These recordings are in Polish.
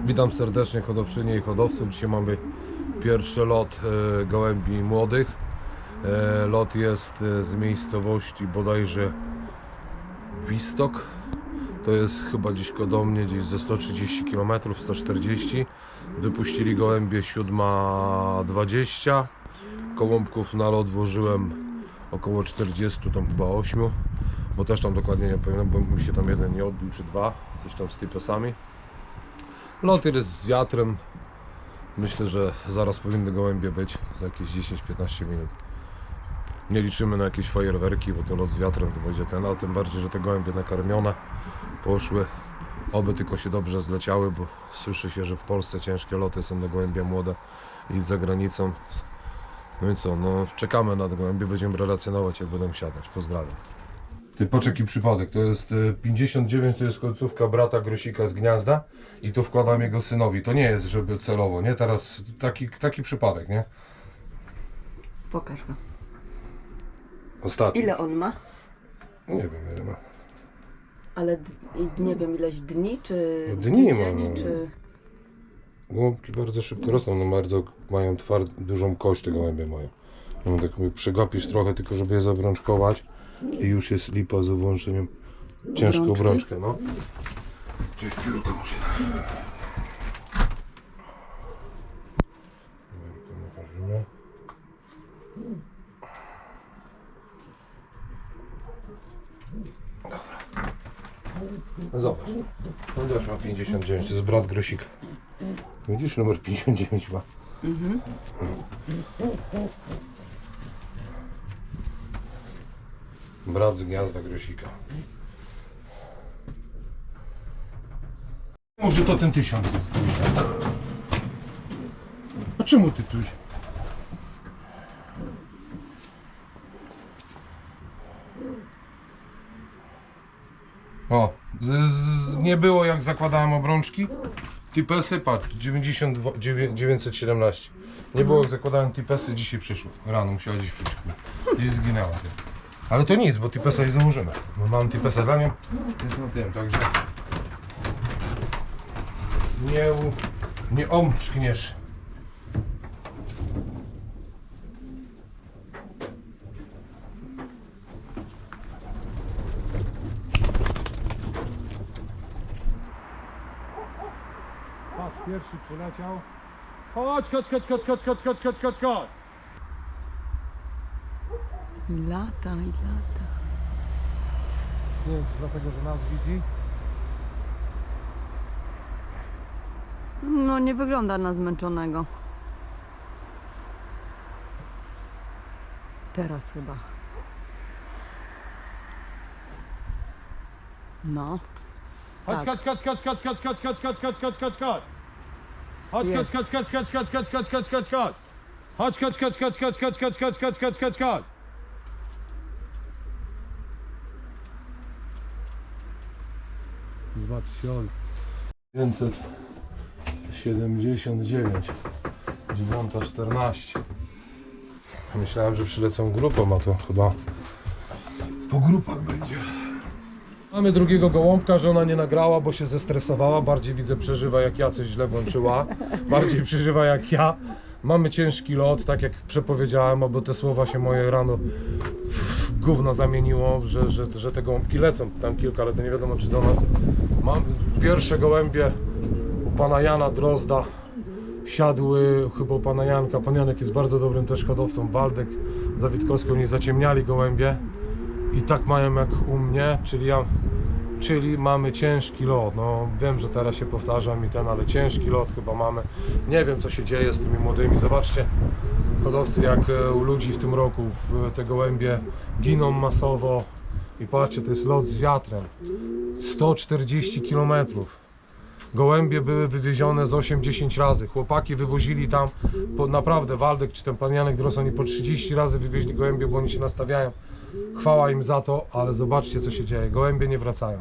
Witam serdecznie hodowczynie i hodowców. Dzisiaj mamy pierwszy lot gołębi młodych. Lot jest z miejscowości bodajże Wistok. To jest chyba gdzieś koło mnie, gdzieś ze 130 km, 140. Wypuścili gołębie 7:20. Gołąbków na lot włożyłem około 40, tam chyba 8, bo też tam dokładnie nie pamiętam, bo mi się tam jeden nie odbił czy dwa, coś tam z typesami. Lot jest z wiatrem. Myślę, że zaraz powinny gołębie być za jakieś 10-15 minut. Nie liczymy na jakieś fajerwerki, bo to lot z wiatrem to będzie ten, a tym bardziej, że te gołębie nakarmione poszły. Oby tylko się dobrze zleciały, bo słyszy się, że w Polsce ciężkie loty są na gołębie młode i za granicą. No i co, no czekamy na te gołębie, będziemy relacjonować, jak będą siadać. Pozdrawiam. Ty poczeki przypadek, to jest 59, to jest końcówka brata Grosika z gniazda i tu wkładam jego synowi. To nie jest, żeby celowo, nie? Teraz taki przypadek, nie? Pokaż go. Ostatni. Ile on ma? Nie wiem, ile ma. Ale nie wiem, ileś dni, czy No dni tydzień, ma. czy... Gołąbki bardzo szybko rosną, no bardzo mają dużą kość te gołębie mają. No tak mówię, przegapisz trochę, tylko żeby je zabrączkować i już jest lipa z włączeniem ciężką Obrączki? brączkę, no. Czyli piórko musi dać. No zobacz, on też ma 59, to jest brat Grosika. Widzisz, numer 59 ma. Brat z gniazda Grosika. Może to ten 1000 jest. A czemu ty tuś? O, nie było jak zakładałem obrączki. Tipesy, patrz, 917. Nie było jak zakładałem tipesy, dzisiaj przyszło. Rano musiała gdzieś przyjść. Gdzieś zginęła. Ale to nic, bo tipesa jej założymy. Bo mam tipesa dla niej. Jest na tym, także nie omczkniesz. Patrz, pierwszy przyleciał. Chodź. Lata i lata. Nie wiem, czy dlatego, że nas widzi. No nie wygląda na zmęczonego. Teraz chyba. No. Chodź. Tak. Chodź. Jest. Zobaczcie, 579, 9:14. Myślałem, że przylecą grupą, a to chyba po grupach będzie. Mamy drugiego gołąbka, że ona nie nagrała, bo się zestresowała. Bardziej widzę, przeżywa jak ja coś źle włączyła. Bardziej przeżywa jak ja. Mamy ciężki lot, tak jak przepowiedziałem, bo te słowa się moje rano w gówno zamieniło, że te gołąbki lecą. Tam kilka, ale to nie wiadomo czy do nas. Mam pierwsze gołębie u pana Jana Drozda. Siadły chyba u pana Janka. Pan Janek jest bardzo dobrym też hodowcą. Waldek za Witkowską nie zaciemniali gołębie. I tak mają jak u mnie, czyli mamy ciężki lot. No wiem, że teraz się powtarzam ale ciężki lot chyba mamy. Nie wiem, co się dzieje z tymi młodymi. Zobaczcie, hodowcy, jak u ludzi w tym roku te gołębie giną masowo. I patrzcie, to jest lot z wiatrem. 140 km. Gołębie były wywiezione z 8-10 razy. Chłopaki wywozili tam, naprawdę Waldek czy ten pan Janek Dros, oni po 30 razy wywieźli gołębie, bo oni się nastawiają. Chwała im za to, ale zobaczcie, co się dzieje. Gołębie nie wracają.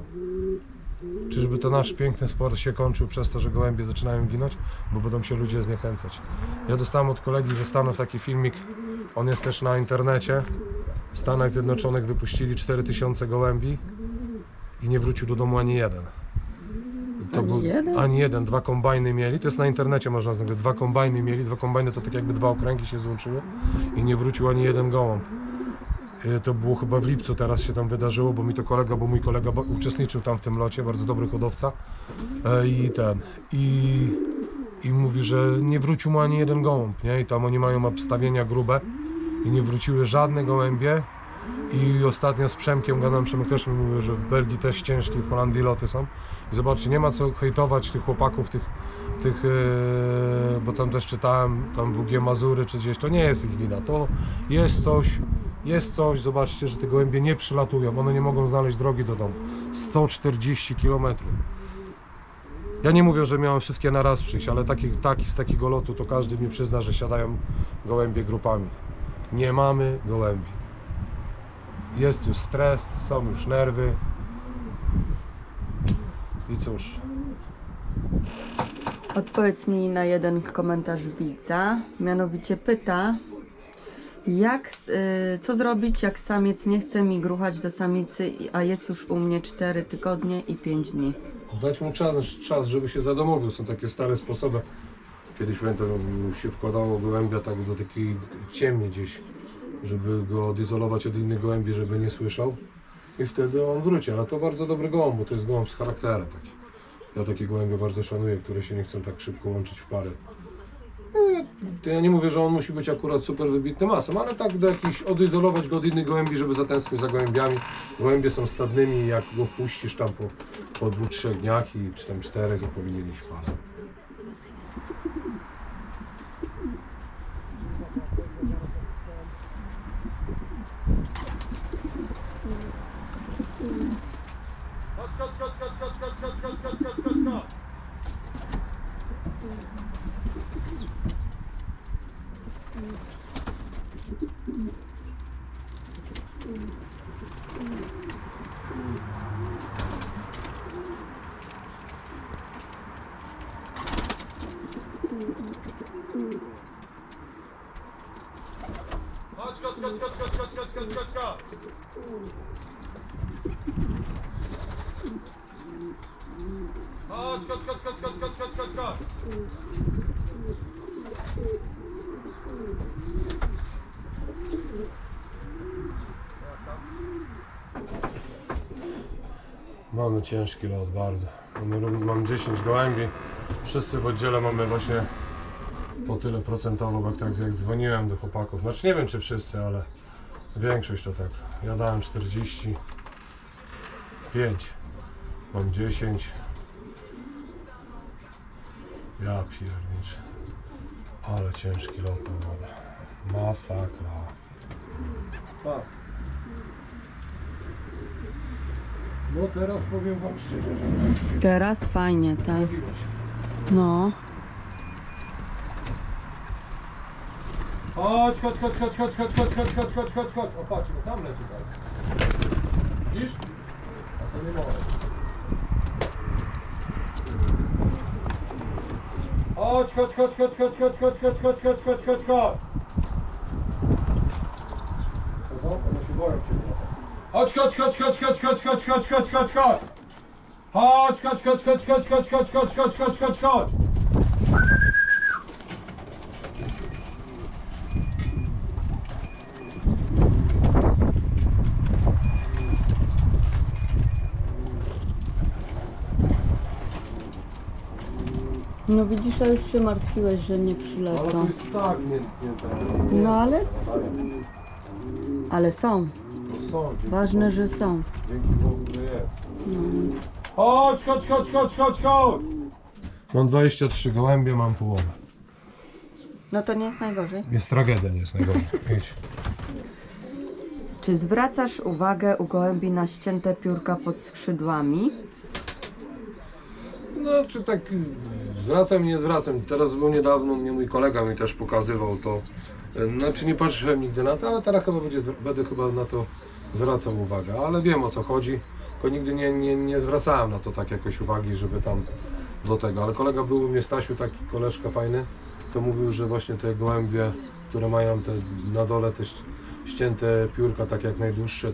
Czyżby to nasz piękny sport się kończył przez to, że gołębie zaczynają ginąć, bo będą się ludzie zniechęcać. Ja dostałem od kolegi ze Stanów taki filmik, on jest też na internecie. W Stanach Zjednoczonych wypuścili 4000 gołębi i nie wrócił do domu ani jeden. Ani jeden? Ani jeden, 2 kombajny mieli, to jest na internecie można znaleźć, 2 kombajny mieli, 2 kombajny to tak jakby 2 okręgi się złączyły i nie wrócił ani jeden gołąb. To było chyba w lipcu teraz się tam wydarzyło, bo mój kolega uczestniczył tam w tym locie, bardzo dobry hodowca i mówi, że nie wrócił mu ani jeden gołąb, nie? I tam oni mają obstawienia grube i nie wróciły żadne gołębie. I ostatnio z Przemkiem gadałem, Przemek też mi mówił, że w Belgii też ciężkie, w Holandii loty są. I zobaczcie, nie ma co hejtować tych chłopaków, bo tam też czytałem, tam WG Mazury czy gdzieś, to nie jest ich wina, to jest coś, zobaczcie, że te gołębie nie przylatują, one nie mogą znaleźć drogi do domu. 140 km. Ja nie mówię, że miałem wszystkie na raz przyjść, ale z takiego lotu to każdy mi przyzna, że siadają gołębie grupami. Nie mamy gołębi. Jest już stres, są już nerwy. I cóż. Odpowiedz mi na jeden komentarz widza. Mianowicie pyta, co zrobić, jak samiec nie chce mi gruchać do samicy, a jest już u mnie 4 tygodnie i 5 dni. Dać mu czas, żeby się zadomowił. Są takie stare sposoby. Kiedyś pamiętam, się wkładało gołębia tak do takiej ciemni gdzieś, żeby go odizolować od innych gołębi, żeby nie słyszał. I wtedy on wróci, ale to bardzo dobry gołąb, bo to jest gołąb z charakterem taki. Ja takie gołębie bardzo szanuję, które się nie chcą tak szybko łączyć w pary. To ja nie mówię, że on musi być akurat super wybitnym asem, ale tak do jakichś odizolować go od innych gołębi, żeby zatęsknił za gołębiami. Gołębie są stadnymi i jak go wpuścisz tam po 2-3 dniach czy tam 4, to powinien iść w parę. Chodź. Mamy ciężki lot bardzo. Mam 10 gołębi. Wszyscy w oddziale mamy właśnie po tyle procentowo, jak dzwoniłem do chłopaków. Znaczy nie wiem czy wszyscy, ale większość to tak. Ja dałem 45. Mam 10. Ja pierniczę. Ale ciężki lot naprawdę. Masakra. Tak. No teraz powiem wam szczerze, że Teraz fajnie, tak. No. Chodź. O patrz, bo tam leci tak. Widzisz? A to nie może. Chodź. One się boją ciebie. Chodź. Chodź. No widzisz, a już się martwiłeś, że nie Ale to przylecą. jest tak nie. No ale są. Są, Ważne, że są. Dzięki Bogu, że jest. Chodź. Mam 23 gołębie, mam połowę. No to nie jest najgorzej. Jest tragedia, nie jest najgorzej. Idź. Czy zwracasz uwagę u gołębi na ścięte piórka pod skrzydłami? No, czy tak zwracam, nie zwracam. Teraz był niedawno, mój kolega mi też pokazywał to. Znaczy nie patrzyłem nigdy na to, ale teraz chyba będę chyba na to zwracał uwagę. Ale wiem o co chodzi, tylko nigdy nie zwracałem na to tak jakoś uwagi, żeby tam do tego. Ale kolega był u mnie, Stasiu, taki koleżka fajny, to mówił, że właśnie te gołębie, które mają te na dole te ścięte piórka tak jak najdłuższe,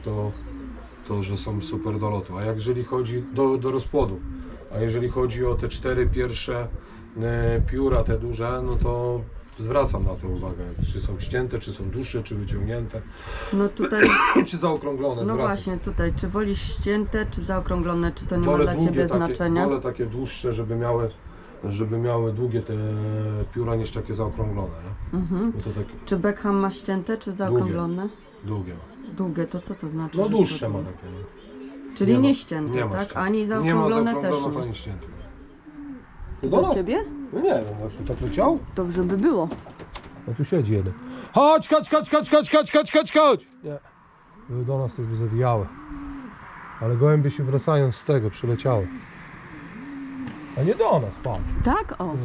to że są super do lotu. A jeżeli chodzi do rozpłodu, A jeżeli chodzi o te 4 pierwsze pióra, te duże, no to zwracam na to uwagę. Czy są ścięte, czy są dłuższe, czy wyciągnięte, No tutaj, czy zaokrąglone. no Zwracam. właśnie tutaj, czy wolisz ścięte, czy zaokrąglone, czy to nie ma dla Ciebie znaczenia? Wolę takie dłuższe, żeby miały długie te pióra niż takie zaokrąglone. Nie? Bo to takie Czy Beckham ma ścięte, czy zaokrąglone? długie. Długie, to co to znaczy? No że dłuższe to- ma takie. Nie? Czyli Nie ma- nie ścięte, nie ma tak? ścięte. Ani Nie ma zaokrąglone też zaokrąglone, nie. ani ścięte. To Do Ciebie? No nie wiem, właśnie tak leciał? Dobrze by było. No tu siedzi jeden. Chodź! Nie. Były do nas też by zawijały. Ale gołębie się wracając z tego przyleciały. A nie do nas, pan. Tak? O.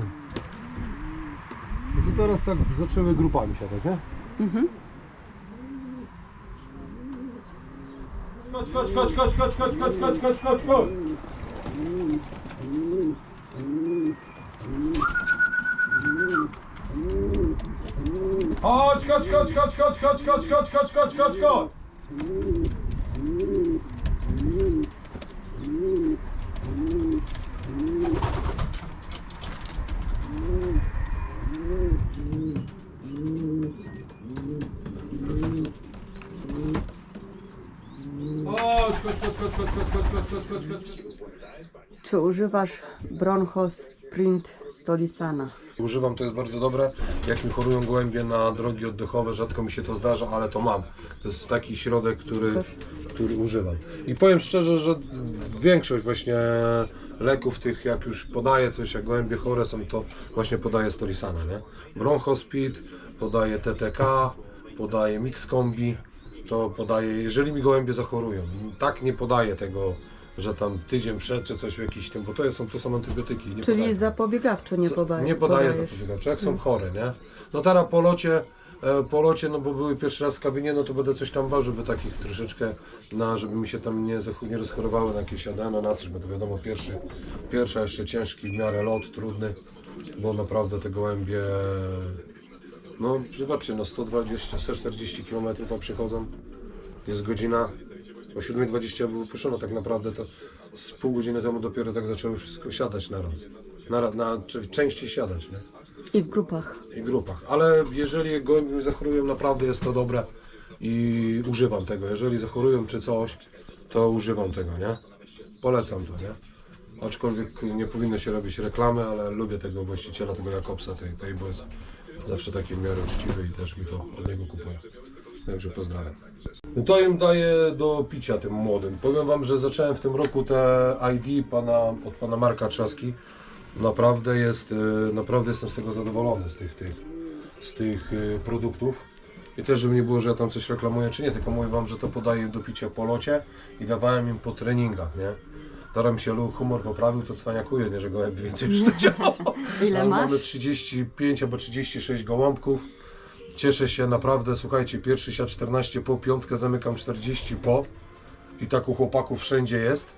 I to teraz tak zaczęły grupami siadać, nie? Chodź. Chodź. Chodź. Czy używasz Bronchos Print Stolisana? Używam, to jest bardzo dobre. Jak mi chorują gołębie na drogi oddechowe, rzadko mi się to zdarza, ale to mam. To jest taki środek, który używam. I powiem szczerze, że większość właśnie leków tych, jak już podaję coś, jak gołębie chore są, to właśnie podaję Stolisana, nie? Bronchospid, podaję TTK, podaję Mix Combi, to podaję, jeżeli mi gołębie zachorują. Tak nie podaję tego, że tam tydzień przed czy coś w jakiś tym, bo to są antybiotyki. Nie Czyli podaję. zapobiegawczo nie podajesz? Nie podaję zapobiegawczo, jak są chore, nie? No teraz po locie, no bo były pierwszy raz w kabinie, no to będę coś tam ważył, by takich troszeczkę, żeby mi się tam nie rozchorowały na jakieś adeno, na coś, bo to wiadomo, pierwsza jeszcze ciężki w miarę lot, trudny, bo naprawdę te gołębie, no zobaczcie, no 120-140 km, a przychodzą, jest godzina, o 7:20 było wypuszczono, tak naprawdę to z pół godziny temu dopiero tak zaczęło wszystko siadać czy częściej siadać, nie? I w grupach. I grupach, ale jeżeli gołębie mi zachorują, naprawdę jest to dobre i używam tego. Jeżeli zachorują czy coś, to używam tego, nie? Polecam to, nie? Aczkolwiek nie powinno się robić reklamy, ale lubię tego właściciela, tego Jakobsa, tej bo jest zawsze taki w miarę uczciwy i też mi to od niego kupuję. Także pozdrawiam. No to im daję do picia tym młodym. Powiem wam, że zacząłem w tym roku te ID od pana Marka Trzaski. Naprawdę jestem z tego zadowolony, z tych produktów. I też, żeby nie było, że ja tam coś reklamuję czy nie, tylko mówię wam, że to podaję do picia po locie i dawałem im po treningach, nie? Teraz mi się humor poprawił, to cwaniakuję, nie, że gołębi więcej przyleciało. Ile Ale masz? mamy 35 albo 36 gołąbków. Cieszę się naprawdę, słuchajcie, pierwszy siat 14 po, piątkę zamykam 40 po i tak u chłopaków wszędzie jest.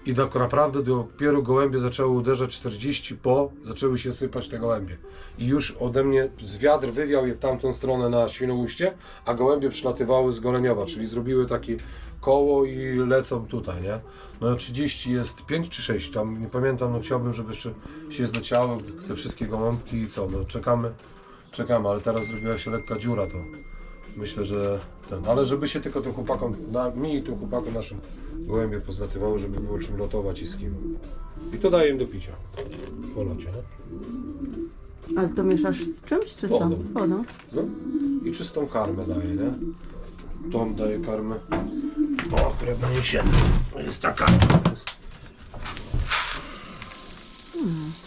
I tak naprawdę dopiero gołębie zaczęły uderzać 40 po, zaczęły się sypać te gołębie. I już ode mnie z wiatr wywiał je w tamtą stronę na Świnoujście, a gołębie przylatywały z Goleniowa, czyli zrobiły takie koło i lecą tutaj, nie? No 30 jest 5 czy 6, tam nie pamiętam, no chciałbym, żeby jeszcze się zleciały te wszystkie gołąbki i co, no czekamy, ale teraz zrobiła się lekka dziura, to myślę, że ale żeby się tylko tym chłopakom, mi i tym chłopakom naszym gołębie pozlatywało, żeby było czym lotować i z kim. I to daję im do picia po locie, nie? Ale to mieszasz z czymś, czy co? Wodą. Z wodą? No. I czystą karmę daję, nie? Tom daje karmę. O, akurat na niej się. To jest taka.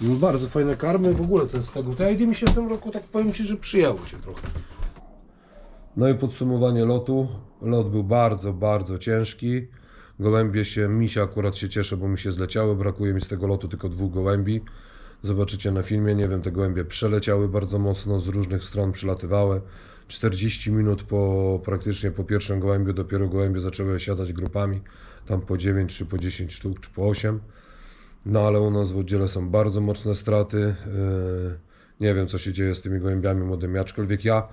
No, bardzo fajne karmy, w ogóle to jest tego. Te ID mi się w tym roku, tak powiem ci, że przyjęło się trochę. No i podsumowanie lotu. Lot był bardzo, bardzo ciężki. Gołębie mi się akurat się cieszę, bo mi się zleciały. Brakuje mi z tego lotu tylko 2 gołębi. Zobaczycie na filmie, nie wiem, te gołębie przeleciały bardzo mocno, z różnych stron przylatywały. 40 minut praktycznie po pierwszym gołębiu, dopiero gołębie zaczęły siadać grupami. Tam po 9, czy po 10 sztuk, czy po 8. No ale u nas w oddziale są bardzo mocne straty. Nie wiem, co się dzieje z tymi gołębiami młodymi, aczkolwiek ja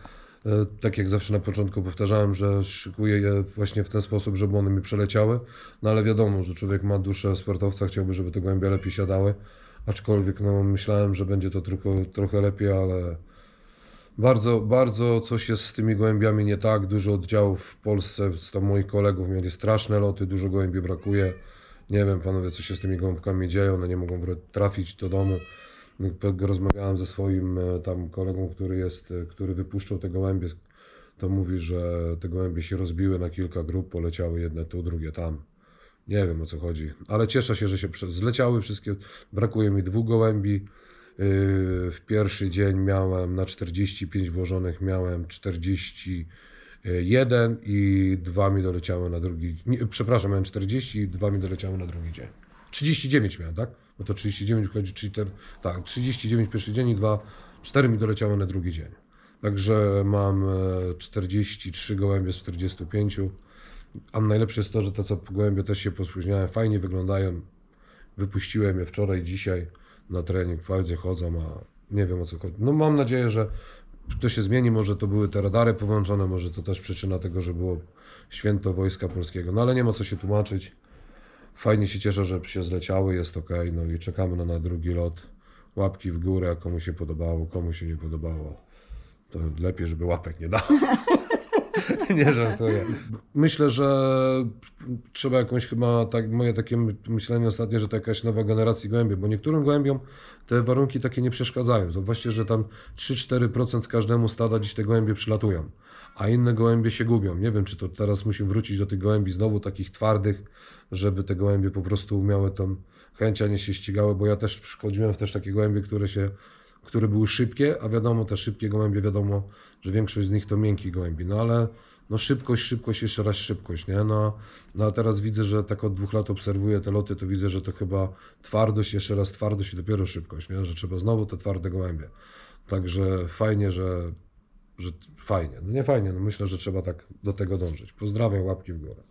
Tak jak zawsze na początku powtarzałem, że szykuję je właśnie w ten sposób, żeby one mi przeleciały, no ale wiadomo, że człowiek ma duszę sportowca, chciałby, żeby te gołębie lepiej siadały, aczkolwiek no, myślałem, że będzie to trochę lepiej, ale bardzo coś jest z tymi gołębiami nie tak. Dużo oddziałów w Polsce, z tam moich kolegów mieli straszne loty, dużo gołębi brakuje. Nie wiem, panowie, co się z tymi gołąbkami dzieje, one nie mogą trafić do domu. Rozmawiałem ze swoim tam kolegą, który wypuszczał te gołębie, to mówi, że te gołębie się rozbiły na kilka grup, poleciały jedne tu, drugie tam. Nie wiem, o co chodzi, ale cieszę się, że się zleciały wszystkie. Brakuje mi 2 gołębi. W pierwszy dzień miałem na 45 włożonych, miałem 41 i 2 mi doleciały na drugi. Nie, przepraszam, miałem 40 i 2 mi doleciały na drugi dzień. 39 miałem, tak? Bo to 39 wchodzi, tak, 39 pierwszy dzień i 4 mi doleciały na drugi dzień. Także mam 43 gołębie z 45. A najlepsze jest to, że te co gołębie też się pospóźniają, fajnie wyglądają. Wypuściłem je wczoraj, dzisiaj na trening, wprawdzie chodzą, a nie wiem, o co chodzi. No mam nadzieję, że to się zmieni, może to były te radary połączone, może to też przyczyna tego, że było święto Wojska Polskiego, no ale nie ma co się tłumaczyć. Fajnie się cieszę, że się zleciały, jest ok, no i czekamy na drugi lot. Łapki w górę, komu się podobało, komu się nie podobało. To lepiej, żeby łapek nie dało. Nie żartuję. Myślę, że trzeba jakąś chyba, tak, moje takie myślenie ostatnie, że to jakaś nowa generacja gołębi, bo niektórym gołębiom te warunki takie nie przeszkadzają. Zobaczcie, że tam 3-4% każdemu stada dziś te gołębie przylatują, a inne gołębie się gubią. Nie wiem, czy to teraz musimy wrócić do tych gołębi znowu takich twardych, żeby te gołębie po prostu miały tą chęć, a nie się ścigały, bo ja też wchodziłem w też takie gołębie, które były szybkie, a wiadomo, te szybkie gołębie, wiadomo, że większość z nich to miękkie gołębi, no ale no szybkość, jeszcze raz szybkość, nie? No a teraz widzę, że tak od 2 lat obserwuję te loty, to widzę, że to chyba twardość, jeszcze raz twardość i dopiero szybkość, nie? Że trzeba znowu te twarde gołębie. Także fajnie, że fajnie, no nie fajnie, no myślę, że trzeba tak do tego dążyć. Pozdrawiam, łapki w górę.